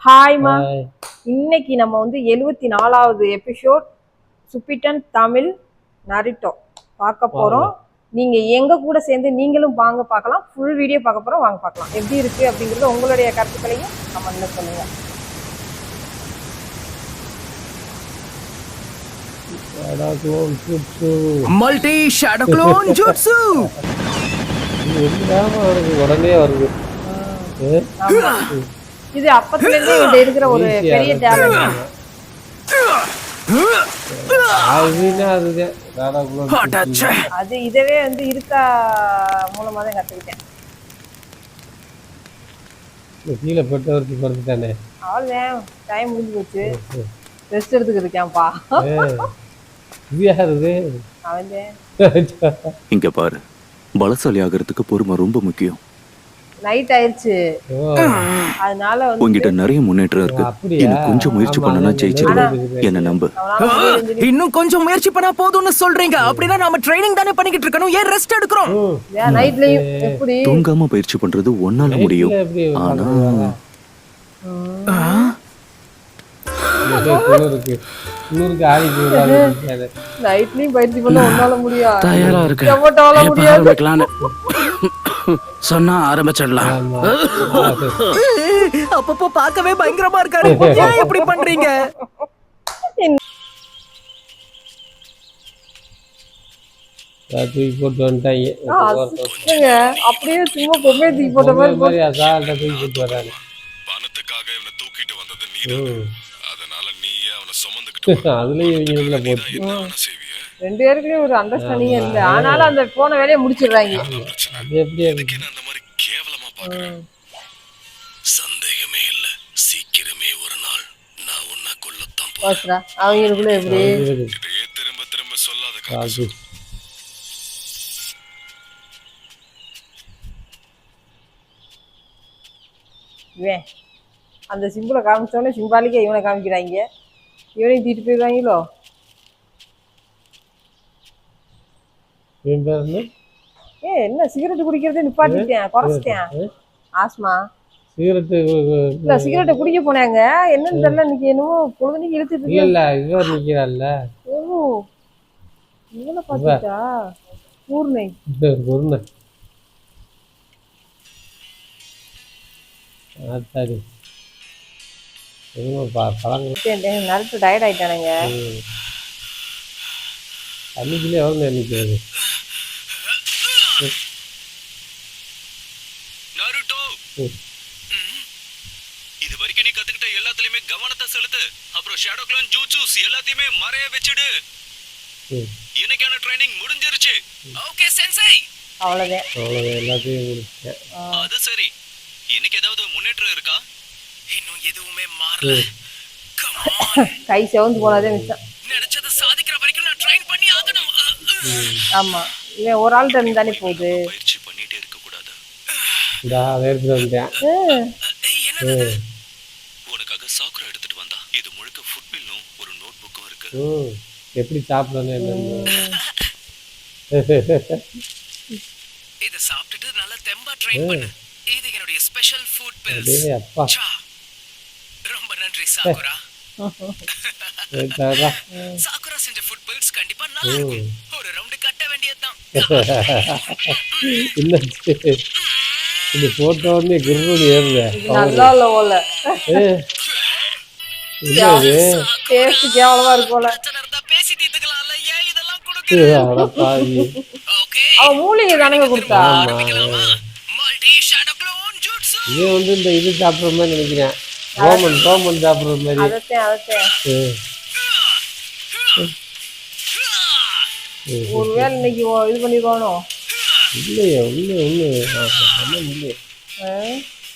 ஹாய்மா. Hi. இன்னைக்கு நம்ம வந்து 74வது எபிசோட் சுப்பிட்டன் தமிழ் நரிட்டோ பார்க்க போறோம். நீங்க எங்க கூட சேர்ந்து நீங்களும் வாங்க பார்க்கலாம். ஃபுல் வீடியோ பார்க்க போறோம், வாங்க பார்க்கலாம். எப்படி இருக்கு அப்படிங்கறது உங்களுடைய கருத்துக்களையும் கமெண்ட்ல சொல்லுங்க. மல்டி ஷேடோ க்ளோன் ஜுட்சு உடனே வருது. இது அப்பத்துல இருந்தே இங்க இருக்கிற ஒரு பெரிய டேலண்ட். அது இதவே வந்து இருக்கா மூலமா தான் கத்துக்கிட்டேன். கீழே போட்டு ஒருத்தி படுத்துட்டானே, அவ்வளவுதான், டைம் முடிஞ்சு போச்சு, ரெஸ்ட் எடுத்துக்கிட்டு இருக்கேன்ப்பா. இங்க பாரு, பலசாலி ஆகிறதுக்கு பொறுமை ரொம்ப முக்கியம். நைட் ஆயிருச்சு, அதனால வந்து உங்ககிட்ட நிறைய முன்னேற்றம் இருக்கு. இன்னும் கொஞ்சம் முயற்சி பண்ணனா ஜெயிச்சிடலாம். என்ன நம்பு. இன்னும் கொஞ்சம் முயற்சி பண்ணா போதும்னு சொல்றீங்க. அப்படின்னா நாம ட்ரைனிங் தானே பண்ணிக்கிட்டு இருக்கணும், ஏன் ரெஸ்ட் எடுக்கிறோம்? நைட்லயும் எப்படி தூங்காம பயிற்சி பண்றது ஒன்னால முடியும். ஆனா நைட்லயும் பயிற்சி பண்ண ஒன்னால முடியாது. தயாரா இருக்கு, ஆரம்பிக்கலான்னு சொன்னா ஆரம்பிச்சிடலாம். அப்பப்போ பார்க்கவே பயங்கரமா இருக்காரு. ஏன் இப்படி பண்றீங்க? தூக்கி போட்டு வந்துட்டாங்க. அப்படியே சும்மா பொம்மையை தூக்கி போட்ட மாதிரி அசால்ட்டா தூக்கி போட்டு வர்றாங்க. பணத்துக்காக இவனை தூக்கிட்டு வந்தது நீதான், அதனால நீயே அவனை சுமந்துக்கிட்டு அதுலயும் இவங்க உள்ள போட்டு என்ன செய்விய? ரெண்டு பேருக்குலயும் ஒரு அண்டர்ஸ்டாண்டிங் இல்ல. ஆனாலும் அந்த போன வேலையை முடிச்சிடுறாங்க. அது எப்படி எனக்கு அந்த மாதிரி கேவலமா பாக்குறேன். சந்தேகமே இல்ல, சீக்கிரமே ஒரு நாள் நான் உன்னை கொல்லத்தான் போறேன். அவங்களுக்குள்ள எப்படி இதையே திரும்ப திரும்ப சொல்லாத காசு. இவன் அந்த சிம்பிளை காமிச்சோடனே சிம்பாலிக்கா இவனை காமிக்கிறாங்க. இவனையும் தீட்டு போயிடுவாங்களோ. என்ன சிகரெட் குடிக்கிறதே நிப்பாட்டிட்டேன், குறைச்சிட்டேன். ஆஸ்மா சிகரெட்டு இல்ல, சிகரெட்டை குடிக்க போனாங்க. என்னன்னு தெரியல, இன்னைக்கு என்னமோ பொழுதுனைக்கு இழுத்துட்டு இருக்கு. இல்ல இவர் நிக்கிறான்ல. ஓ, இவனை பாத்துட்டா பூர்ணை. பூர்ணை சரி. நரட்டு டயர்ட் ஆயிட்டானுங்க. அன்னைக்குள்ளே எவ்வளோ நினைக்கிறது. இது வரைக்கும் நீ கத்துக்கிட்ட எல்லாத்துலயுமே கவனத்தை செலுத்து. அப்புறம் ஷேடோ க்ளோன் ஜூட்சு எல்லாத்தையுமே மறைய வச்சிடு. இன்னைக்கான ட்ரைனிங் முடிஞ்சிருச்சு. ஓகே சென்சை. அவ்வளவுதான், எல்லாத்தையும் முடிச்சேன். அது சரி, இன்னைக்கு ஏதாவது முன்னேற்றம் இருக்கா? இன்னும் எதுவுமே மாறல. கை செவந்து போனதே மிச்சம். நினைச்சத சாதிக்கிற வரைக்கும் நான் ட்ரைன் பண்ணி ஆகணும். ஆமா, இவன் ஒரு ஆள் டைம் தானே போகுது. பயிற்சி பண்ணிட்டே இருக்க கூடாது. என்னது உனக்காக சாக்குரா எடுத்துட்டு வந்தா. இது முழுக்க ஃபுட் பில்லும் ஒரு நோட் புக்கும் இருக்கு. எப்படி சாப்பிடணும் இத சாப்பிட்டுட்டு நல்லா தெம்பா ட்ரைன் பண்ணு. இது என்னோட ஸ்பெஷல் ஃபுட் பில்ஸ். அப்பா ரொம்ப நன்றி சாக்குரா. சாக்குரா செஞ்ச ஃபுட் பில்ஸ் கண்டிப்பா நல்லா இருக்கும். ஒரு ரவுண்ட் கட்ட வேண்டியதுதான். இல்ல இது போட்ட உடனே குருன்னு ஏறுது. நல்லா இல்ல போல, டேஸ்ட் கேவலமா இருக்கு போல. பேசி தீர்த்துக்கலாம்ல, ஏன் இதெல்லாம் கொடுக்குற? அவன் மூலிகை தானே கொடுத்தா. இது வந்து இந்த இது சாப்பிட்ற மாதிரி நினைக்கிறேன். ரோமன் சாப்பிட்ற மாதிரி. ஒருவேளை இன்னைக்கு இது பண்ணிடுவானோ. இல்லையே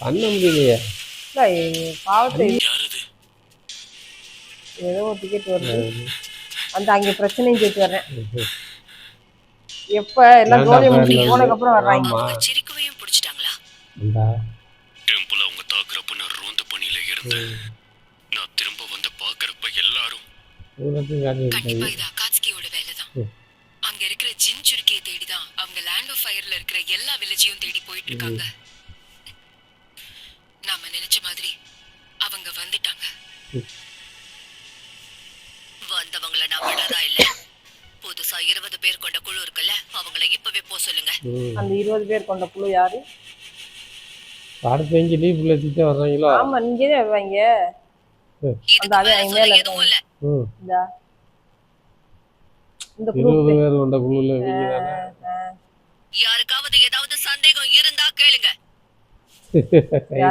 பண்ண முடியலையே. பாவத்தை ஏதோ ஒரு டிக்கெட் வருது. அந்த அங்கே பிரச்சனையும் கேட்டு வர்றேன். எப்ப எல்லாம் கோலியை முடிச்சு போனதுக்கு அப்புறம் வர்றாங்க. சிரிக்குவையும் பிடிச்சிட்டாங்களா? டெம்பிள் அவங்க தாக்குறப்ப நான் ரோந்து பணியில இருந்தேன். நான் திரும்ப வந்து பாக்குறப்ப எல்லாரும் கண்டிப்பா இது அகாட்ஸ்கியோட வேலைதான். அங்க இருக்கிற ஜின்சுர்கியை தேடிதான் அவங்க லேண்ட் ஆஃப் ஃபயர்ல இருக்கிற எல்லா வில்லேஜையும் தேடி போயிட்டு இருக்காங்க. நாம நினைச்ச மாதிரி அவங்க வந்துட்டாங்க. வந்தவங்கள நான் விடறதா இல்ல. புதுசா 20 பேர் கொண்ட குழு இருக்குல்ல, அவங்கள இப்பவே போ சொல்லுங்க. அந்த 20 பேர் கொண்ட குழு யாரு? அடுத்த எங்கே லீஃப்ல வச்சுட்டு வர்றாங்களோ? ஆமா, இங்கே தான் வருவாங்க. இதுக்கு அதே மேல மேல சொல்ல எதுவும் இல்ல. இந்த குழு 20 பேர் கொண்ட குழுல இவங்க தானே. யாருக்காவது ஏதாவது சந்தேகம் இருந்தா கேளுங்க.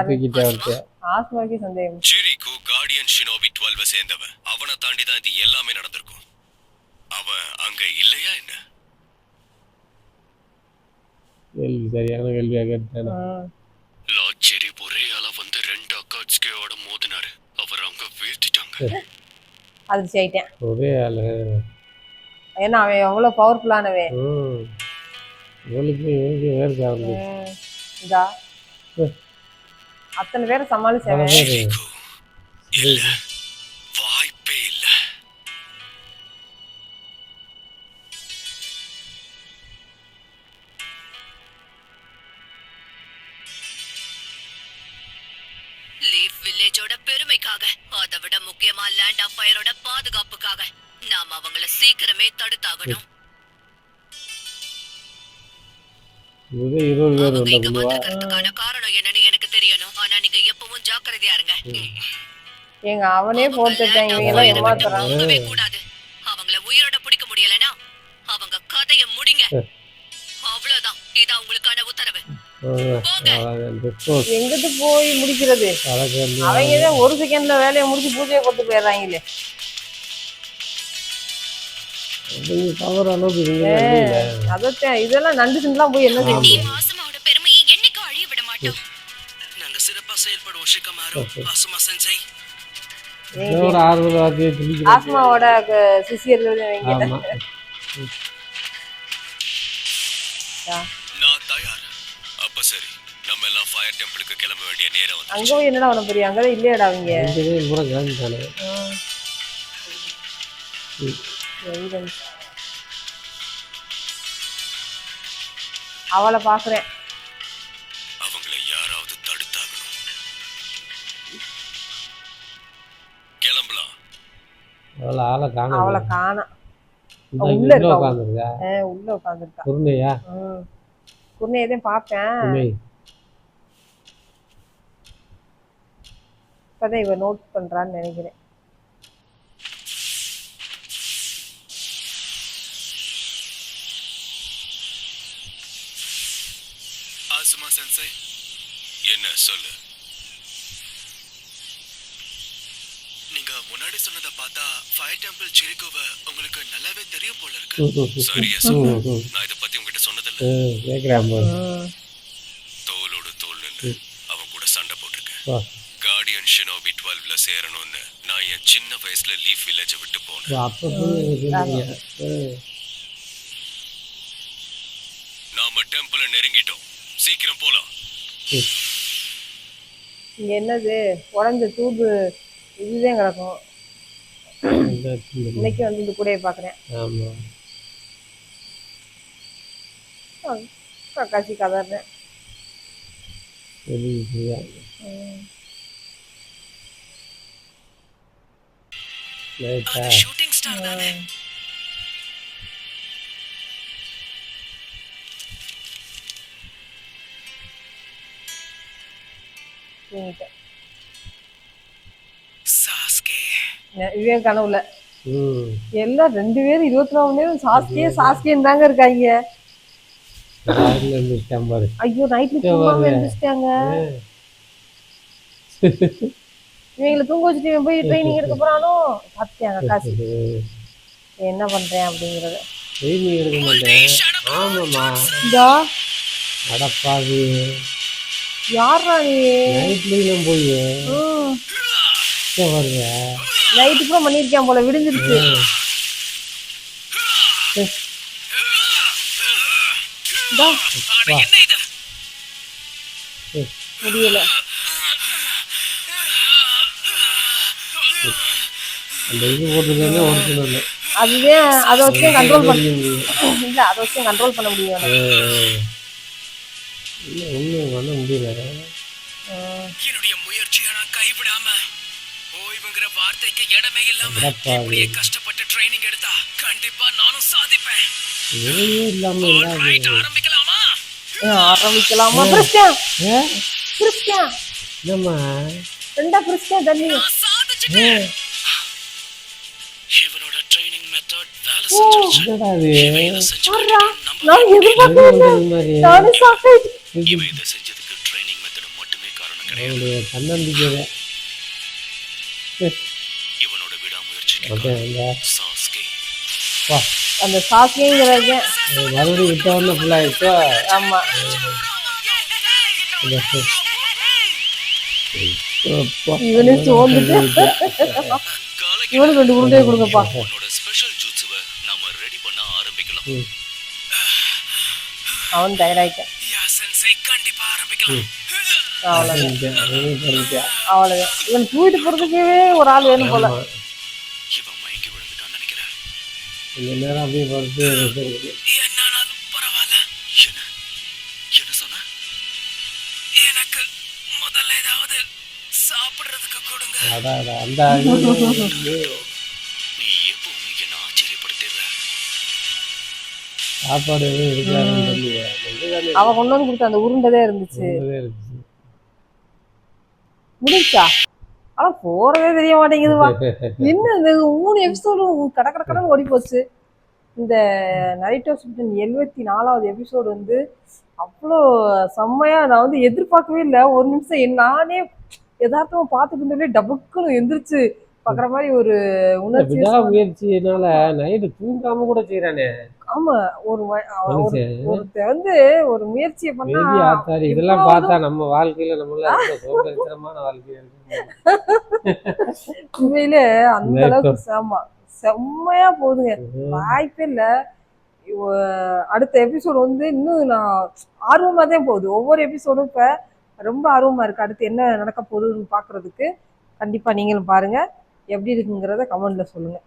தூக்கிட்டே வந்துட்டேன். ஆஸ்மாவுக்கு சந்தேகம். ஜிரிக்கு கார்டியன் ஷினோபி 12 சேர்ந்தவன். அவனை தாண்டி தான் இது எல்லாமே நடந்திருக்கும். அவன் அங்க இல்லையா என்ன? கேள்வி சரியான கேள்வியா கேட்டானே. லாச்சேரி ஒரே ஆளா வந்து 2 அக்காட்ஸ்கேயோட மோதினாரு. அவர் அங்க வீழ்த்திட்டாங்க. அதிர்ச்சி ஆயிட்டேன். ஒரே ஆளு. ஏன்னா அவன் எவ்வளவு பவர்ஃபுல்லானவன். இவளுக்கு வேறு காரணம். இதா அத்தனை பேரை சமாளிச்சவன். இல்ல, வாய்ப்பே இல்ல. லீஃப் வில்லேஜோட பெருமைக்காக, அதை விட முக்கியமா லேண்ட் ஆஃப் ஃபயரோட பாதுகாப்புக்காக நாம அவங்கள சீக்கிரமே தடுத்தாகணும். இது 20 பேர் அவங்க கொண்ட இங்க குழுவா? வந்திருக்கிறதுக்கான காரணம் என்னன்னு எனக்கு தெரியணும். ஆனா நீங்க எப்பவும் ஜாக்கிரதையா இருங்க. ஏங்க அவனே போட்டுட்டான். இவங்க எல்லாம் ஏமாத்துறான். போகவே கூடாது. அவங்கள உயிரோட பிடிக்க முடியலனா அவங்க கதைய முடிங்க. அவ்வளவுதான். இதான் உங்களுக்கான உத்தரவு. எங்கிட்டு போய் முடிக்கிறது? அவங்க தான் ஒரு செகண்ட்ல வேலையை முடிச்சு பூஜையை கொண்டு போயிடுறாங்களே. பவர் அளவுக்கு அதான் இதெல்லாம் நண்டு சிண்டுலாம் போய் என்ன செய்யும்? ஆசமாவோட பெருமையை என்னைக்கும் அழிய விட மாட்டோம். நாங்க சிறப்பா செயல்படுவோம் ஷிகமாரு. ஆசமா சென்சை. ஒரு ஆறுதல் வார்த்தையை சொல்லிக்கிறேன். ஆஸ்மாவோட சிஷியர்கள் ஆமா. நான் தயார். அப்ப சரி, நம்ம எல்லாம் ஃபயர் டெம்பிளுக்கு கிளம்ப வேண்டிய நேரம் வந்து. அங்க போய் என்னடா அவன பெரிய அங்கதான் இல்லையாடா அவங்க. அவளை பாக்குறேன். அவங்களை யாராவது தடுத்தாகணும். கிளம்பலாம். அவளை காணோம். உள்ள உட்காந்துருக்கா. உள்ள உட்காந்துருக்கா. குருணையா? குருணையதான் பாப்பேன். இப்பதான் இவ நோட் பண்றான்னு நினைக்கிறேன். ஆசுமா சென்சை, என்ன சொல்லு? நீங்க முன்னாடி சொன்னதை பார்த்தா ஃபயர் டெம்பிள் சிரிக்கோவ உங்களுக்கு நல்லாவே தெரியும் போல இருக்கு. சரியா சொல்லு. நான் இதை பத்தி உங்ககிட்ட சொன்னதில்ல. தோளோடு தோல் நின்று அவன் கூட சண்டை போட்டிருக்கேன். கார்டியன் ஷினோபி 12ல சேரணும்னு நான் என் சின்ன வயசுல லீஃப் வில்லேஜ விட்டு போனேன். நாம டெம்பிள நெருங்கிட்டோம். சீக்கிரம் போலாம். இங்க என்னது உடஞ்ச தூபு இதுதான் கிடக்கும். இன்னைக்கு வந்து இந்த கூடையை பாக்குறேன். கக்காசி கதறேன். ஷூட்டிங் ஸ்டார் தானே. இவன் கனவுல எல்லாம் 2 பேரும் 24 மணி நேரம் சாஸ்கேன்னு தாங்க இருக்காங்க. ஐயோ நைட்ல தூங்காம எழுந்திரிச்சிட்டாங்க. இவங்களை தூங்க வச்சுட்டு இவன் போய் ட்ரைனிங் எடுக்க போறானோ பாத்துட்டாங்க காசு. என்ன பண்றேன் அப்படிங்கறத. ட்ரைனிங் எடுக்க மாட்டேன். ஆமாமா. இதா அடப்பாவி. யாரா நீ? நைட்லயும் போய் வருங்க. நைட்டு கூட பண்ணிருக்கான் போல. விடிஞ்சிருச்சு. முடியல. அந்த இது போட்டுதானே ஒரிஜினல். அதுதான் அதை வச்சு கண்ட்ரோல் பண்ண முடியும். இல்ல அதை வச்சு கண்ட்ரோல் பண்ண முடியும். ஒன்றும் பண்ண முடியல. என்னுடைய முயற்சியை நான் கைவிடாம ஓய்வுங்கிற வார்த்தைக்கு இடமே இல்லாம இப்படியே கஷ்டப்பட்டு ட்ரைனிங் எடுத்தா கண்டிப்பா நானும் சாதிப்பேன். Alright, ஆரம்பிக்கலாமா? ஆரம்பிக்கலாமா? கிறிஸ்டியன் கிறிஸ்டியன் என்னம்மா ரெண்டா கிறிஸ்டியன் தண்ணி நான் சாதிச்சிட்டேன். இவனோட ட்ரைனிங் மெத்தட் வேலை செஞ்சிருச்சு. என்னடா இது இவன் இதை செஞ்சு காட்டிட்டான்னு நம்ப நான் எதிர்பார்க்கல மாதிரி நானும் சாப்பிட்டு இவன் இதை செஞ்சதுக்கு ட்ரைனிங் மெத்தட் மட்டுமே காரணம் கிடையாது. அவனுடைய தன்னம்பிக்கை இவனோட விடாமுயற்சிக்கு அதான் அந்த சாஸ்கே. வா அந்த சாக்கியங்கிறது மறுபடியும் விட்டவொடனே ஃபுல்லாகிடுச்சோ ஆமா இவனே சோர்ந்துட்டு இவனுக்கு 2 உருண்டையை கொடுங்கப்பா. உன்னோட ஸ்பெஷல் ஜூட்ஸுவை நாம ரெடி பண்ண ஆரம்பிக்கலாம். அவன் தயாராயிட்டான். யா சென்சை, கண்டிப்பா ஆரம்பிக்கலாம். அவ்வளவுதான். இவன் தூக்கிட்டு போறதுக்கே ஒரு ஆள் வேணும் போல. இவன் மயங்கி விழுந்துட்டான்னு நினைக்கிறேன். இந்த நேரம் அப்படியே பார்த்து என்னாலும் பரவாயில்ல. என்ன என்ன சொன்ன? எனக்கு முதல்ல ஏதாவது சாப்பிடுறதுக்கு கொடுங்க. அந்த நீ எப்பவுமே என்ன ஆச்சரியப்படுத்திடுற. சாப்பாடு எதுவும் இருக்காது. அவ கொண்டு வந்து கொடுத்த அந்த உருண்டைதான் இருந்துச்சு. முடிச்சா ஆனா போறதே தெரிய மாட்டேங்குதுவா. என்ன இந்த 3 எபிசோடு கடன்னு ஓடி போச்சு. இந்த நரிட்டோ சுப்பிட்டன் 74வது எபிசோடு வந்து அவ்வளோ செம்மையா. நான் வந்து எதிர்பார்க்கவே இல்லை. ஒரு நிமிஷம் நானே யதார்த்தமா பார்த்துட்டு இருந்தே டபுக்குன்னு எந்திரிச்சு பாக்குற மாதிரி ஒரு உணர்ச்சி. முயற்சினால நைட்டு தூங்காம கூட செய்யறானே. ஆமா ஒருத்தர் வந்து ஒரு முயற்சியை பண்ணா இதெல்லாம் பார்த்தா நம்ம வாழ்க்கையில நம்மள சோகரமான வாழ்க்கையா இருக்கு. உண்மையிலே அந்த அளவுக்கு செம்மையா போகுதுங்க. வாய்ப்பே இல்ல. அடுத்த எபிசோடு வந்து இன்னும் நான் ஆர்வமா தான் போகுது. ஒவ்வொரு எபிசோடும் இப்ப ரொம்ப ஆர்வமா இருக்கு. அடுத்து என்ன நடக்க போகுதுன்னு பாக்குறதுக்கு. கண்டிப்பா நீங்களும் பாருங்க. எப்படி இருக்குங்கிறத கமெண்ட்ல சொல்லுங்க.